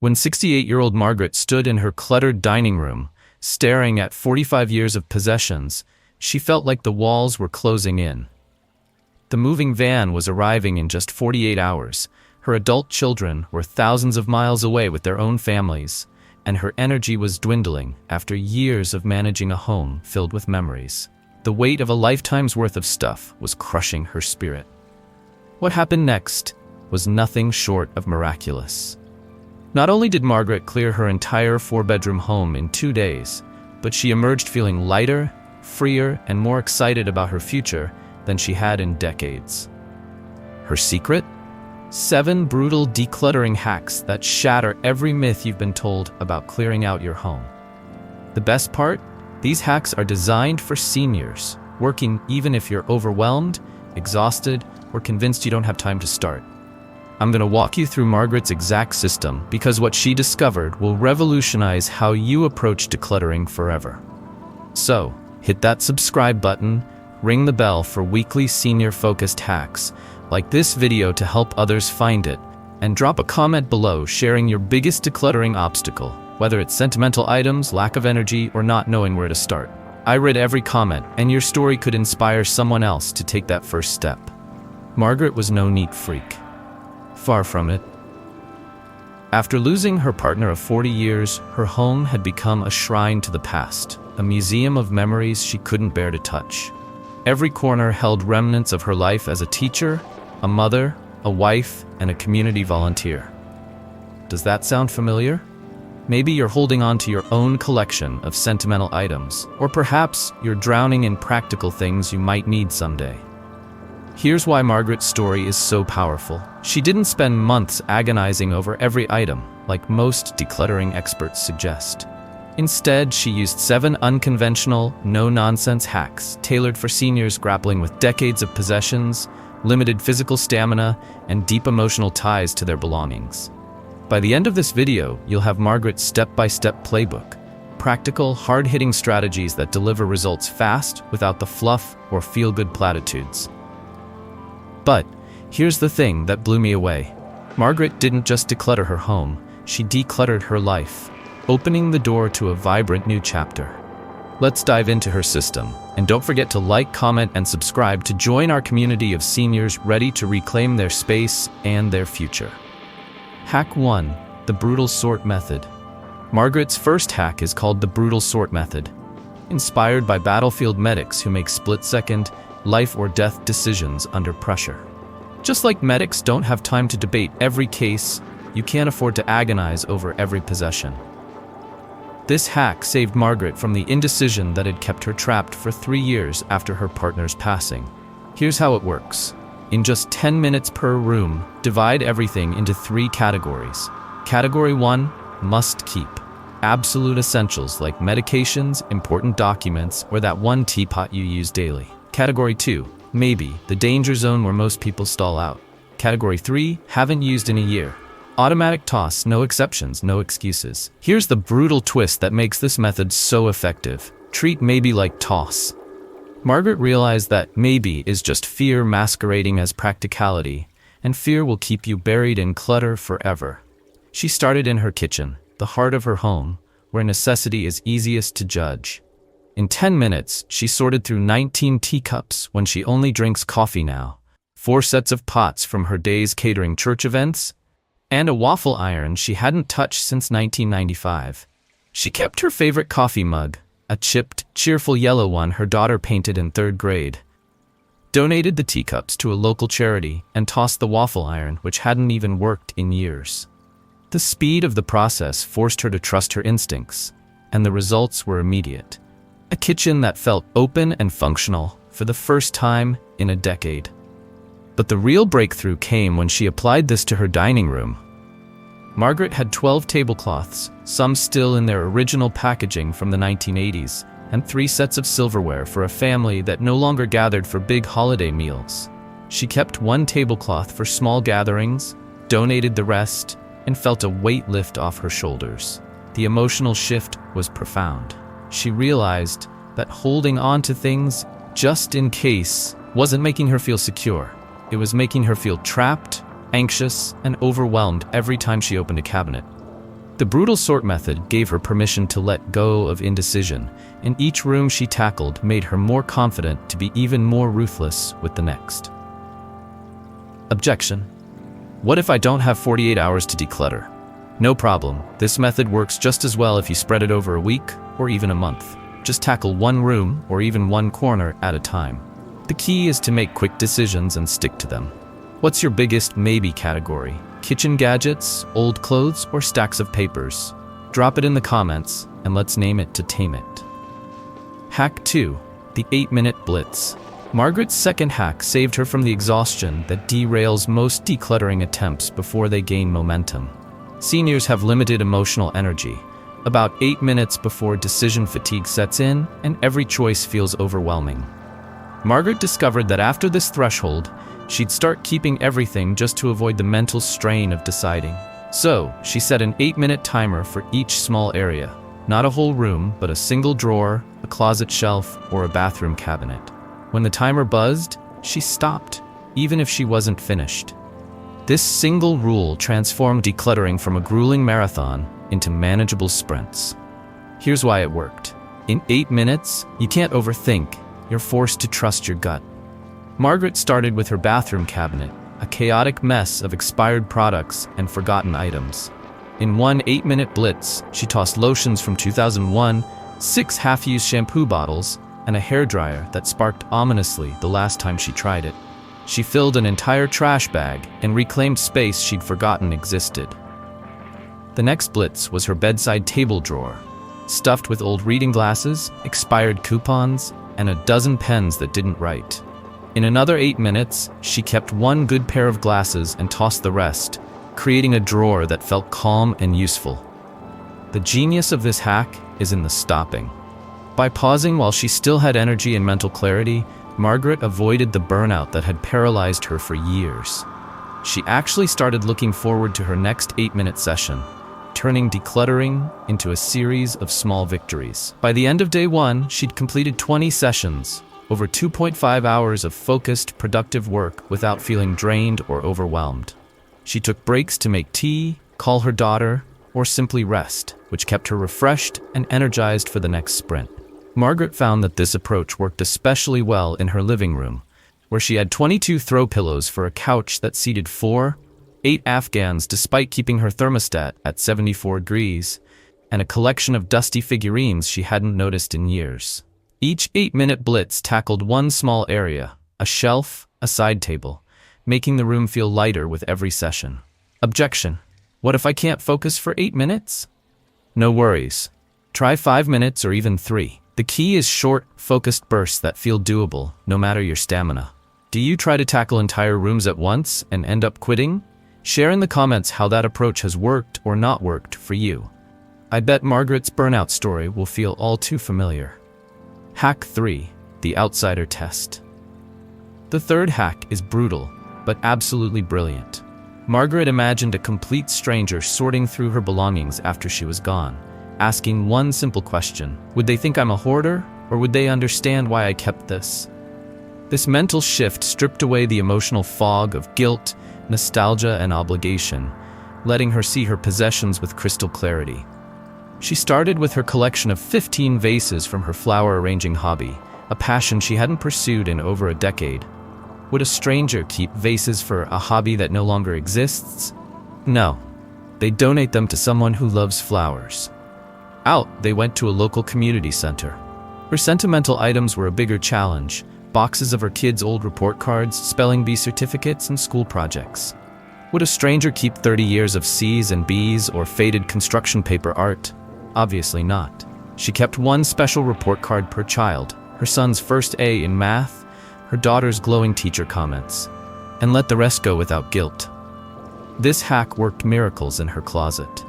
When 68-year-old Margaret stood in her cluttered dining room, staring at 45 years of possessions, she felt like the walls were closing in. The moving van was arriving in just 48 hours. Her adult children were thousands of miles away with their own families, and her energy was dwindling after years of managing a home filled with memories. The weight of a lifetime's worth of stuff was crushing her spirit. What happened next was nothing short of miraculous. Not only did Margaret clear her entire 4-bedroom home in 2 days, but she emerged feeling lighter, freer, and more excited about her future than she had in decades. Her secret? 7 brutal decluttering hacks that shatter every myth you've been told about clearing out your home. The best part? These hacks are designed for seniors, working even if you're overwhelmed, exhausted, or convinced you don't have time to start. I'm going to walk you through Margaret's exact system because what she discovered will revolutionize how you approach decluttering forever. So, hit that subscribe button, ring the bell for weekly senior-focused hacks, like this video to help others find it, and drop a comment below sharing your biggest decluttering obstacle, whether it's sentimental items, lack of energy, or not knowing where to start. I read every comment, and your story could inspire someone else to take that first step. Margaret was no neat freak. Far from it. After losing her partner of 40 years, her home had become a shrine to the past, a museum of memories she couldn't bear to touch. Every corner held remnants of her life as a teacher, a mother, a wife, and a community volunteer. Does that sound familiar? Maybe you're holding on to your own collection of sentimental items, or perhaps you're drowning in practical things you might need someday. Here's why Margaret's story is so powerful. She didn't spend months agonizing over every item, like most decluttering experts suggest. Instead, she used 7 unconventional, no-nonsense hacks tailored for seniors grappling with decades of possessions, limited physical stamina, and deep emotional ties to their belongings. By the end of this video, you'll have Margaret's step-by-step playbook, practical, hard-hitting strategies that deliver results fast without the fluff or feel-good platitudes. But here's the thing that blew me away. Margaret didn't just declutter her home, she decluttered her life, opening the door to a vibrant new chapter. Let's dive into her system, and don't forget to like, comment, and subscribe to join our community of seniors ready to reclaim their space and their future. Hack 1. The Brutal Sort Method. Margaret's first hack is called the Brutal Sort Method. Inspired by battlefield medics who make split-second, life-or-death decisions under pressure. Just like medics don't have time to debate every case, you can't afford to agonize over every possession. This hack saved Margaret from the indecision that had kept her trapped for 3 years after her partner's passing. Here's how it works. In just 10 minutes per room, divide everything into 3 categories. Category 1, must keep. Absolute essentials like medications, important documents, or that one teapot you use daily. Category 2, maybe, the danger zone where most people stall out. Category 3, haven't used in a year. Automatic toss, no exceptions, no excuses. Here's the brutal twist that makes this method so effective. Treat maybe like toss. Margaret realized that maybe is just fear masquerading as practicality, and fear will keep you buried in clutter forever. She started in her kitchen, the heart of her home, where necessity is easiest to judge. In 10 minutes, she sorted through 19 teacups when she only drinks coffee now, 4 sets of pots from her days catering church events, and a waffle iron she hadn't touched since 1995. She kept her favorite coffee mug, a chipped, cheerful yellow one her daughter painted in 3rd grade, donated the teacups to a local charity, and tossed the waffle iron, which hadn't even worked in years. The speed of the process forced her to trust her instincts, and the results were immediate. A kitchen that felt open and functional for the first time in a decade. But the real breakthrough came when she applied this to her dining room. Margaret had 12 tablecloths, some still in their original packaging from the 1980s, and 3 sets of silverware for a family that no longer gathered for big holiday meals. She kept 1 tablecloth for small gatherings, donated the rest, and felt a weight lift off her shoulders. The emotional shift was profound. She realized that holding on to things just in case wasn't making her feel secure. It was making her feel trapped, anxious, and overwhelmed every time she opened a cabinet. The brutal sort method gave her permission to let go of indecision, and each room she tackled made her more confident to be even more ruthless with the next. Objection. What if I don't have 48 hours to declutter? No problem. This method works just as well if you spread it over a week or even a month. Just tackle one room or even one corner at a time. The key is to make quick decisions and stick to them. What's your biggest maybe category? Kitchen gadgets, old clothes, or stacks of papers? Drop it in the comments and let's name it to tame it. Hack 2. The 8-minute blitz. Margaret's second hack saved her from the exhaustion that derails most decluttering attempts before they gain momentum. Seniors have limited emotional energy, about 8 minutes before decision fatigue sets in and every choice feels overwhelming. Margaret discovered that after this threshold, she'd start keeping everything just to avoid the mental strain of deciding. So, she set an 8-minute timer for each small area. Not a whole room, but a single drawer, a closet shelf, or a bathroom cabinet. When the timer buzzed, she stopped, even if she wasn't finished. This single rule transformed decluttering from a grueling marathon into manageable sprints. Here's why it worked. In 8 minutes, you can't overthink. You're forced to trust your gut. Margaret started with her bathroom cabinet, a chaotic mess of expired products and forgotten items. In one 8-minute blitz, she tossed lotions from 2001, 6 half-used shampoo bottles, and a hairdryer that sparked ominously the last time she tried it. She filled an entire trash bag and reclaimed space she'd forgotten existed. The next blitz was her bedside table drawer, stuffed with old reading glasses, expired coupons, and a dozen pens that didn't write. In another 8 minutes, she kept one good pair of glasses and tossed the rest, creating a drawer that felt calm and useful. The genius of this hack is in the stopping. By pausing while she still had energy and mental clarity, Margaret avoided the burnout that had paralyzed her for years. She actually started looking forward to her next 8-minute session, turning decluttering into a series of small victories. By the end of day 1, she'd completed 20 sessions, over 2.5 hours of focused, productive work without feeling drained or overwhelmed. She took breaks to make tea, call her daughter, or simply rest, which kept her refreshed and energized for the next sprint. Margaret found that this approach worked especially well in her living room, where she had 22 throw pillows for a couch that seated 8 Afghans despite keeping her thermostat at 74 degrees, and a collection of dusty figurines she hadn't noticed in years. Each 8-minute blitz tackled one small area, a shelf, a side table, making the room feel lighter with every session. Objection. What if I can't focus for 8 minutes? No worries. Try 5 minutes or even 3. The key is short, focused bursts that feel doable, no matter your stamina. Do you try to tackle entire rooms at once and end up quitting? Share in the comments how that approach has worked or not worked for you. I bet Margaret's burnout story will feel all too familiar. Hack 3. The outsider test. The third hack is brutal, but absolutely brilliant. Margaret imagined a complete stranger sorting through her belongings after she was gone, asking one simple question: would they think I'm a hoarder, or would they understand why I kept this? This mental shift stripped away the emotional fog of guilt, nostalgia, and obligation, letting her see her possessions with crystal clarity. She started with her collection of 15 vases from her flower arranging hobby, a passion she hadn't pursued in over a decade. Would a stranger keep vases for a hobby that no longer exists? No. They donate them to someone who loves flowers. Out, they went to a local community center. Her sentimental items were a bigger challenge: boxes of her kids' old report cards, spelling bee certificates, and school projects. Would a stranger keep 30 years of C's and B's or faded construction paper art? Obviously not. She kept one special report card per child, her son's first A in math, her daughter's glowing teacher comments, and let the rest go without guilt. This hack worked miracles in her closet.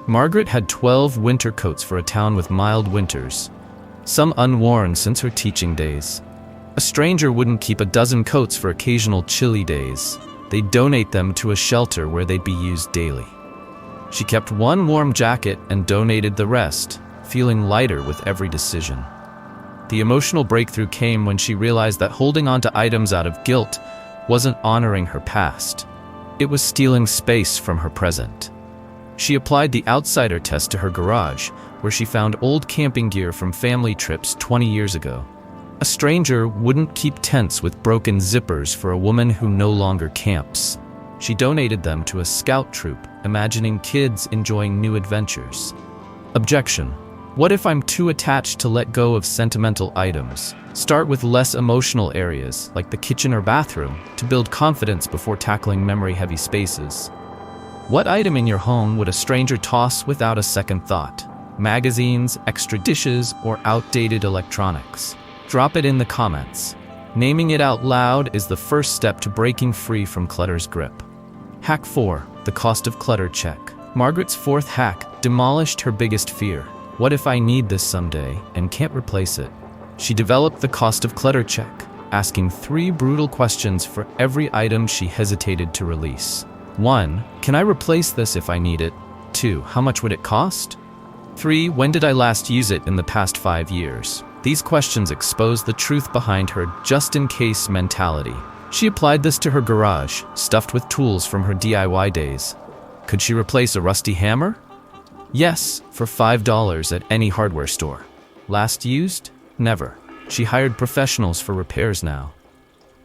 Margaret had 12 winter coats for a town with mild winters, some unworn since her teaching days. A stranger wouldn't keep a dozen coats for occasional chilly days. They'd donate them to a shelter where they'd be used daily. She kept one warm jacket and donated the rest, feeling lighter with every decision. The emotional breakthrough came when she realized that holding on to items out of guilt wasn't honoring her past. It was stealing space from her present. She applied the outsider test to her garage, where she found old camping gear from family trips 20 years ago. A stranger wouldn't keep tents with broken zippers for a woman who no longer camps. She donated them to a scout troop, imagining kids enjoying new adventures. Objection. What if I'm too attached to let go of sentimental items? Start with less emotional areas, like the kitchen or bathroom, to build confidence before tackling memory-heavy spaces. What item in your home would a stranger toss without a second thought? Magazines, extra dishes, or outdated electronics? Drop it in the comments. Naming it out loud is the first step to breaking free from clutter's grip. Hack 4. The cost of clutter check. Margaret's fourth hack demolished her biggest fear. What if I need this someday and can't replace it? She developed the cost of clutter check, asking 3 brutal questions for every item she hesitated to release. 1. Can I replace this if I need it? 2. How much would it cost? 3. When did I last use it in the past 5 years? These questions expose the truth behind her just-in-case mentality. She applied this to her garage, stuffed with tools from her DIY days. Could she replace a rusty hammer? Yes, for $5 at any hardware store. Last used? Never. She hired professionals for repairs now.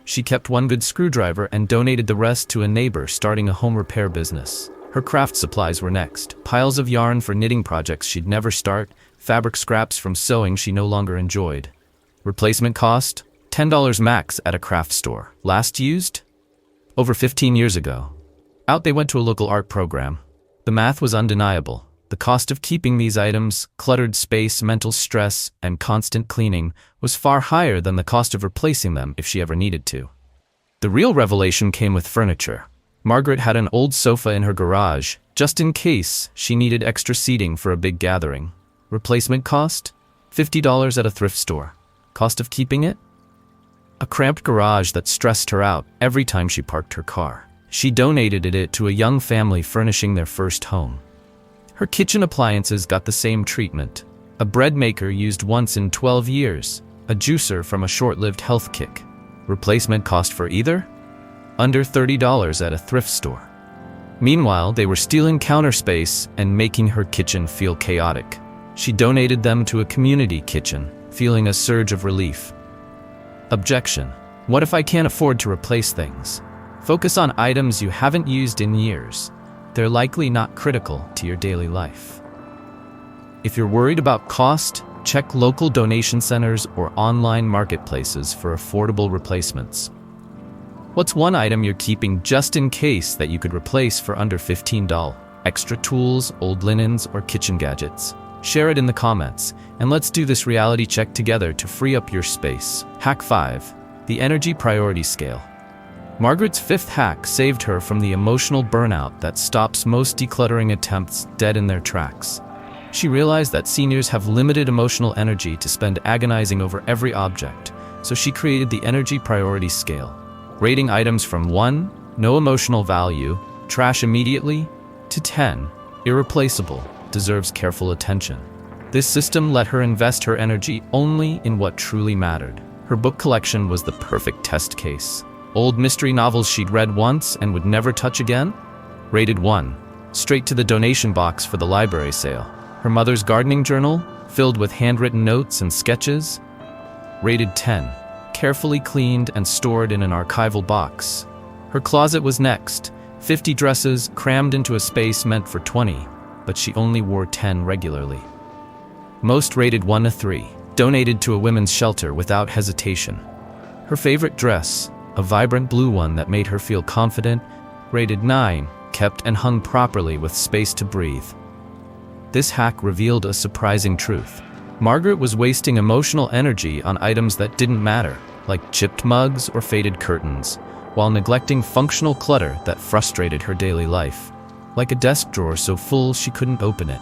She kept one good screwdriver and donated the rest to a neighbor starting a home repair business. Her craft supplies were next. Piles of yarn for knitting projects she'd never start, fabric scraps from sewing she no longer enjoyed. Replacement cost? $10 max at a craft store. Last used? Over 15 years ago. Out they went to a local art program. The math was undeniable. The cost of keeping these items, cluttered space, mental stress, and constant cleaning, was far higher than the cost of replacing them if she ever needed to. The real revelation came with furniture. Margaret had an old sofa in her garage, just in case she needed extra seating for a big gathering. Replacement cost? $50 at a thrift store. Cost of keeping it? A cramped garage that stressed her out every time she parked her car. She donated it to a young family furnishing their first home. Her kitchen appliances got the same treatment. A bread maker used once in 12 years, a juicer from a short-lived health kick. Replacement cost for either? Under $30 at a thrift store. Meanwhile, they were stealing counter space and making her kitchen feel chaotic. She donated them to a community kitchen, feeling a surge of relief. Objection. What if I can't afford to replace things? Focus on items you haven't used in years. They're likely not critical to your daily life. If you're worried about cost, check local donation centers or online marketplaces for affordable replacements. What's one item you're keeping just in case that you could replace for under $15? Extra tools, old linens, or kitchen gadgets? Share it in the comments, and let's do this reality check together to free up your space. Hack 5. The energy priority scale. Margaret's fifth hack saved her from the emotional burnout that stops most decluttering attempts dead in their tracks. She realized that seniors have limited emotional energy to spend agonizing over every object, so she created the energy priority scale, rating items from 1, no emotional value, trash immediately, to 10, irreplaceable, deserves careful attention. This system let her invest her energy only in what truly mattered. Her book collection was the perfect test case. Old mystery novels she'd read once and would never touch again? Rated 1, straight to the donation box for the library sale. Her mother's gardening journal, filled with handwritten notes and sketches? Rated 10, carefully cleaned and stored in an archival box. Her closet was next, 50 dresses crammed into a space meant for 20, but she only wore 10 regularly. Most rated 1 to 3, donated to a women's shelter without hesitation. Her favorite dress, a vibrant blue one that made her feel confident, rated 9, kept and hung properly with space to breathe. This hack revealed a surprising truth. Margaret was wasting emotional energy on items that didn't matter, like chipped mugs or faded curtains, while neglecting functional clutter that frustrated her daily life, like a desk drawer so full she couldn't open it.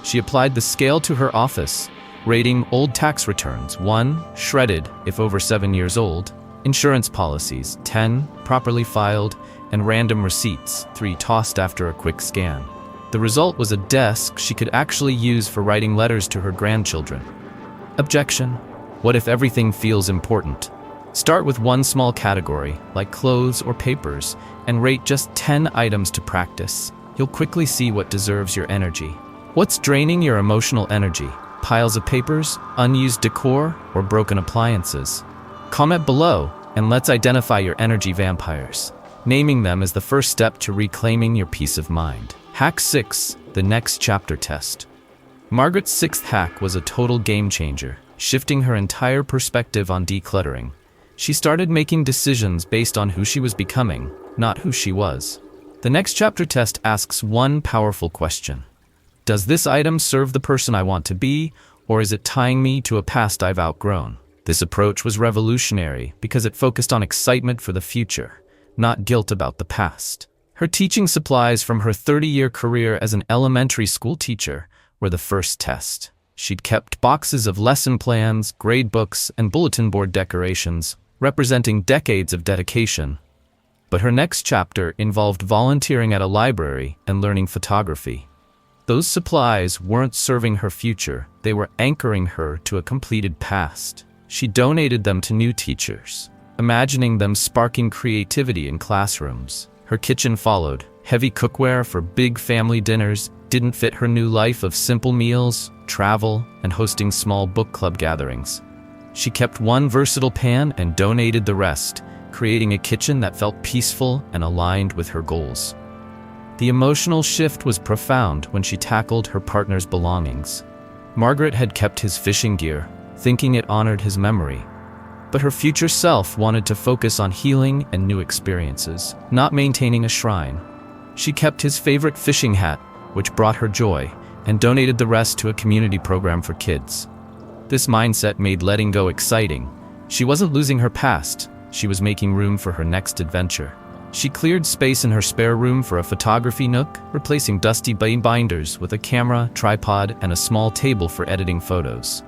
She applied the scale to her office, rating old tax returns 1, shredded if over 7 years old, insurance policies 10, properly filed, and random receipts 3, tossed after a quick scan. The result was a desk she could actually use for writing letters to her grandchildren. Objection. What if everything feels important? Start with one small category, like clothes or papers, and rate just 10 items to practice. you'll quickly see what deserves your energy. What's draining your emotional energy? Piles of papers, unused decor, or broken appliances? Comment below, and let's identify your energy vampires. Naming them is the first step to reclaiming your peace of mind. Hack 6, the next chapter test. Margaret's sixth hack was a total game changer, shifting her entire perspective on decluttering. She started making decisions based on who she was becoming, not who she was. The next chapter test asks one powerful question. Does this item serve the person I want to be, or is it tying me to a past I've outgrown? This approach was revolutionary because it focused on excitement for the future, not guilt about the past. Her teaching supplies from her 30-year career as an elementary school teacher were the first test. She'd kept boxes of lesson plans, grade books, and bulletin board decorations, representing decades of dedication. But her next chapter involved volunteering at a library and learning photography. Those supplies weren't serving her future, they were anchoring her to a completed past. She donated them to new teachers, imagining them sparking creativity in classrooms. Her kitchen followed. Heavy cookware for big family dinners didn't fit her new life of simple meals, travel, and hosting small book club gatherings. She kept one versatile pan and donated the rest, creating a kitchen that felt peaceful and aligned with her goals. The emotional shift was profound when she tackled her partner's belongings. Margaret had kept his fishing gear, thinking it honored his memory. But her future self wanted to focus on healing and new experiences, not maintaining a shrine. She kept his favorite fishing hat, which brought her joy, and donated the rest to a community program for kids. This mindset made letting go exciting. She wasn't losing her past, she was making room for her next adventure. She cleared space in her spare room for a photography nook, replacing dusty binders with a camera, tripod, and a small table for editing photos.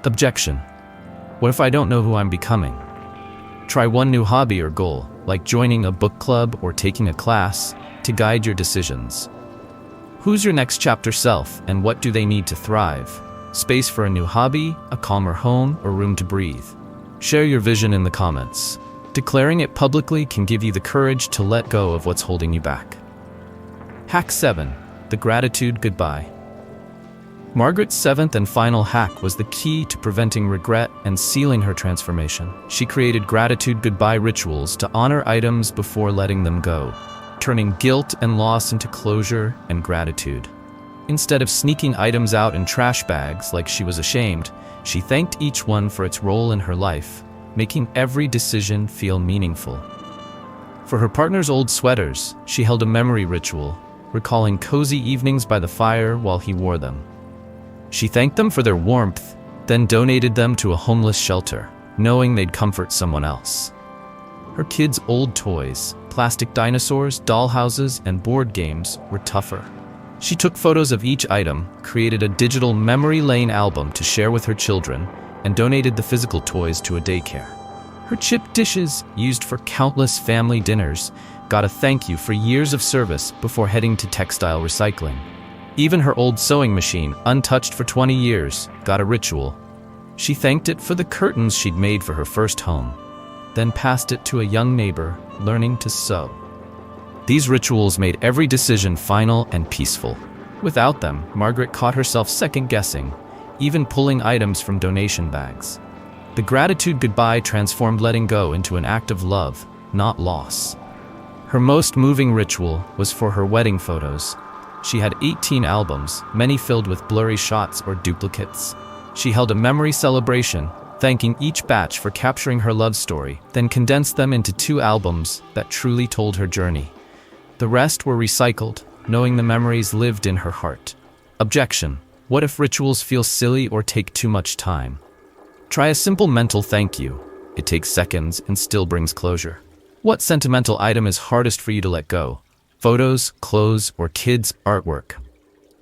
Objection. What if I don't know who I'm becoming? Try one new hobby or goal, like joining a book club or taking a class, to guide your decisions. Who's your next chapter self, and what do they need to thrive? Space for a new hobby, a calmer home, or room to breathe? Share your vision in the comments. Declaring it publicly can give you the courage to let go of what's holding you back. Hack 7. The gratitude goodbye. Margaret's seventh and final hack was the key to preventing regret and sealing her transformation. She created gratitude goodbye rituals to honor items before letting them go, turning guilt and loss into closure and gratitude. Instead of sneaking items out in trash bags like she was ashamed, she thanked each one for its role in her life, making every decision feel meaningful. For her partner's old sweaters, she held a memory ritual, recalling cozy evenings by the fire while he wore them. She thanked them for their warmth, then donated them to a homeless shelter, knowing they'd comfort someone else. Her kids' old toys, plastic dinosaurs, dollhouses, and board games were tougher. She took photos of each item, created a digital memory lane album to share with her children, and donated the physical toys to a daycare. Her chipped dishes, used for countless family dinners, got a thank you for years of service before heading to textile recycling. Even her old sewing machine, untouched for 20 years, got a ritual. She thanked it for the curtains she'd made for her first home, then passed it to a young neighbor, learning to sew. These rituals made every decision final and peaceful. Without them, Margaret caught herself second-guessing, even pulling items from donation bags. The gratitude goodbye transformed letting go into an act of love, not loss. Her most moving ritual was for her wedding photos. She had 18 albums, many filled with blurry shots or duplicates. She held a memory celebration, thanking each batch for capturing her love story, then condensed them into 2 albums that truly told her journey. The rest were recycled, knowing the memories lived in her heart. Objection. What if rituals feel silly or take too much time? Try a simple mental thank you. It takes seconds and still brings closure. What sentimental item is hardest for you to let go? Photos, clothes, or kids' artwork?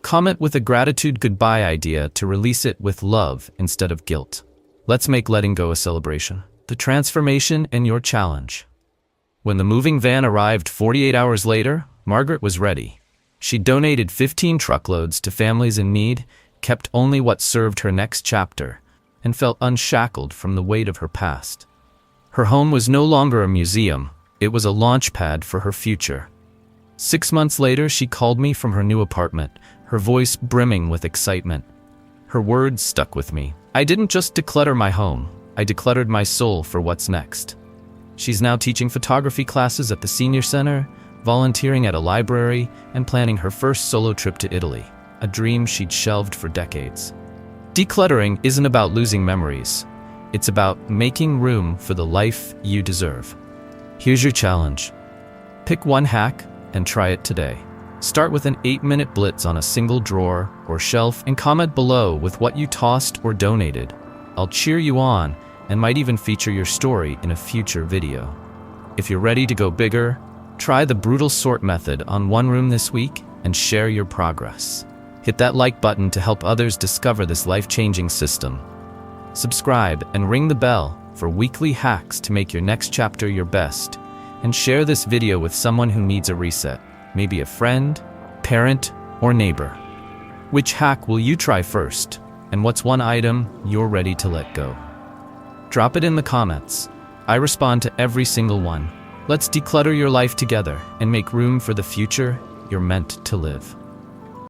Comment with a gratitude goodbye idea to release it with love instead of guilt. Let's make letting go a celebration. The transformation and your challenge. When the moving van arrived 48 hours later, Margaret was ready. She donated 15 truckloads to families in need, kept only what served her next chapter, and felt unshackled from the weight of her past. Her home was no longer a museum, it was a launch pad for her future. 6 months later, she called me from her new apartment, her voice brimming with excitement. Her words stuck with me. I didn't just declutter my home, I decluttered my soul for what's next. She's now teaching photography classes at the senior center, volunteering at a library, and planning her first solo trip to Italy, a dream she'd shelved for decades. Decluttering isn't about losing memories. It's about making room for the life you deserve. Here's your challenge. Pick one hack and try it today. Start with an 8-minute blitz on a single drawer or shelf and comment below with what you tossed or donated. I'll cheer you on and might even feature your story in a future video. If you're ready to go bigger, try the brutal sort method on one room this week and share your progress. Hit that like button to help others discover this life-changing system. Subscribe and ring the bell for weekly hacks to make your next chapter your best. And share this video with someone who needs a reset, maybe a friend, parent, or neighbor. Which hack will you try first? And what's one item you're ready to let go? Drop it in the comments. I respond to every single one. Let's declutter your life together and make room for the future you're meant to live.